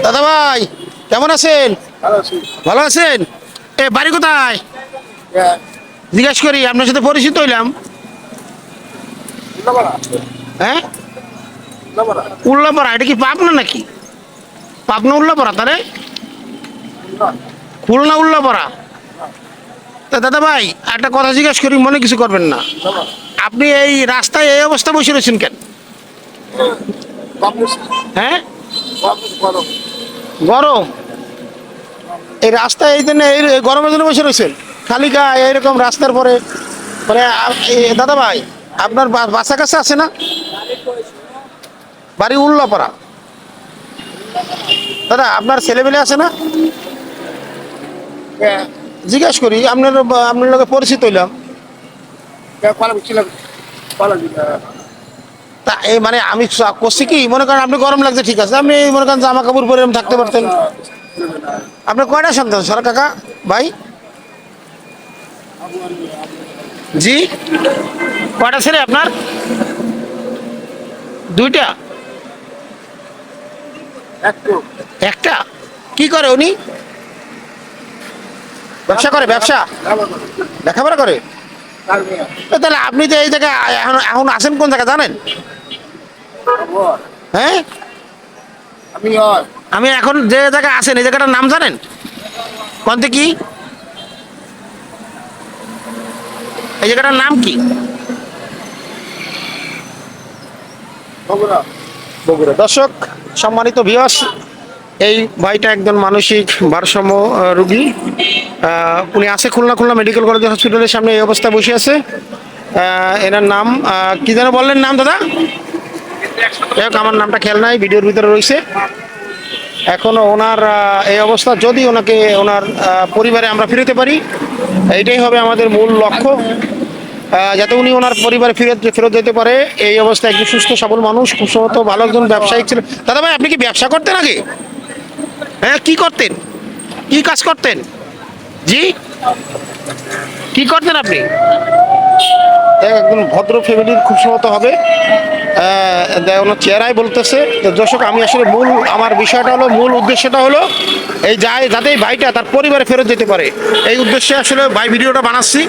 দাদা ভাই কেমন আছেন? ভালো আছেন? এ বাড়ি কোথায় জিজ্ঞেস করি, আপনার সাথে পরিচিত হইলাম। হ্যাঁ, উল্লাপাড়া, এটা কি পাবনা নাকি? পাবনা উল্লাপাড়া তারে? খুলনা উল্লাপাড়া। তা দাদা ভাই একটা কথা জিজ্ঞেস করি, মনে কিছু করবেন না। আপনি এই রাস্তায় এই অবস্থা বসে রয়েছেন কেন? হ্যাঁ, গরম। এই রাস্তায় এই জন্য এই গরমের জন্য বসে রয়েছেন খালি গায়ে এইরকম রাস্তার পরে? মানে দাদা ভাই আপনার বাসা কাছে আছে না? বাড়ি উল্লাপাড়া। দাদা আপনার ছেলেমেলে আছে না? জিজ্ঞেস করি, আপনার লোকে পরিচিত হইলাম। তা এই মানে আমি করছি কি, মনে করেন আপনি গরম লাগছে ঠিক আছে, আপনি মনে করেন জামা কাপড় পরে এরকম থাকতে পারতেন। আপনার কয়টা সন্তান সর কাকা ভাই? জি, কয়টা ছেলে আপনার? দুইটা? একটা? কি করে উনি? ব্যবসা করে? ব্যবসা? লেখাপড়া করে? তাহলে আপনি তো এই জায়গায় এখন এখন আছেন কোন জায়গায় জানেন? হ্যাঁ, আমি এখন যে জায়গায় আছেন এই জায়গাটার নাম জানেন? কোনতে কি এই জায়গাটার নাম কি? বগুড়া। দর্শক সম্মানিত ভিউয়ার্স, এই ভাইটা একজন মানসিক ভারসাম্য রোগী। উনি আছে খুলনা মেডিকেল কলেজ হসপিটালের সামনে এই অবস্থায় বসে আছে। এনার নাম কি যেন বললেন নাম দাদা? আমার নামটা খেয়াল নাই, ভিডিওর ভিতরে রয়েছে। এখনো ওনার এই অবস্থা, যদি ওনাকে ওনার পরিবারে আমরা ফিরতে পারি, এইটাই হবে আমাদের মূল লক্ষ্য। যাতে উনি ওনার পরিবারে ফেরত যেতে পারে। এই অবস্থায় একজন সুস্থ সবল মানুষ, খুব সম্ভবত ভালো একজন ব্যবসায়িক ছিলেন। দাদা ভাই আপনি কি ব্যবসা করতেন আগে? হ্যাঁ, কি করতেন? কি কাজ করতেন? জি, কি করতেন আপনি? একদম ভদ্র ফ্যামিলির খুব সম্ভবত হবে। ওনার চেহারাই বলতেছে। দর্শক আমি আসলে আমার বিষয়টা হলো, মূল উদ্দেশ্যটা হলো এই যাতে এই ভাইটা তার পরিবারে ফেরত যেতে পারে, এই উদ্দেশ্যে আসলে ভাই ভিডিওটা বানাচ্ছি।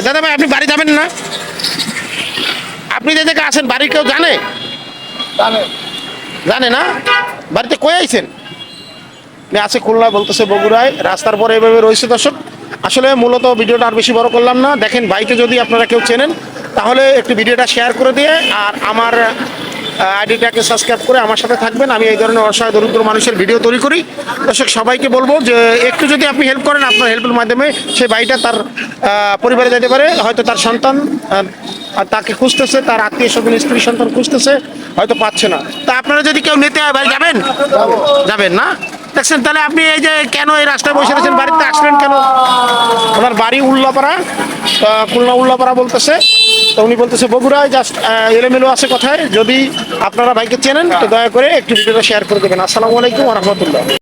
দাদা ভাই আপনি বাড়ি যাবেন না? আপনি যে জায়গায় আছেন বাড়ি কেউ জানে? জানে না? বাড়িতে কই আইছেন? আছে খুলনা, বলতেছে বগুড়ায়, রাস্তার পরে এভাবে রয়েছে। দর্শক আসলে মূলত ভিডিওটা আর বেশি বড় করলাম না। দেখেন বাইকে যদি আপনারা কেউ চেনেন তাহলে একটু ভিডিওটা শেয়ার করে দিয়ে আর আমার আইডিটাকে সাবস্ক্রাইব করে আমার সাথে থাকবেন। আমি এই ধরনের অসহায় দরিদ্র মানুষের ভিডিও তৈরি করি। দর্শক সবাইকে বলবো যে একটু যদি আপনি হেল্প করেন, আপনার হেল্পের মাধ্যমে সেই ভাইটা তার পরিবারে যেতে পারে। হয়তো তার সন্তান তাকে খুঁজতেছে, তার আত্মীয় স্বজন স্ত্রী সন্তান খুঁজতেছে, হয়তো পাচ্ছে না। তা আপনারা যদি কেউ নিতে হয় ভাই যাবেন? যাবেন না? দেখছেন, তাহলে আপনি এই যে কেন এই রাস্তায় বসে রয়েছেন, বাড়িতে আসলেন কেন? ওনার বাড়ি উল্লাপাড়া, খুলনা উল্লাপাড়া বলতেছে। তো উনি বলতেছে বগুড়ায়, জাস্ট এলোমেলো আছে কথায়। যদি আপনারা ভাইকে চেনেন তো দয়া করে একটু ভিডিওটা শেয়ার করে দেবেন। আসসালামু আলাইকুম ওয়া রাহমাতুল্লাহ।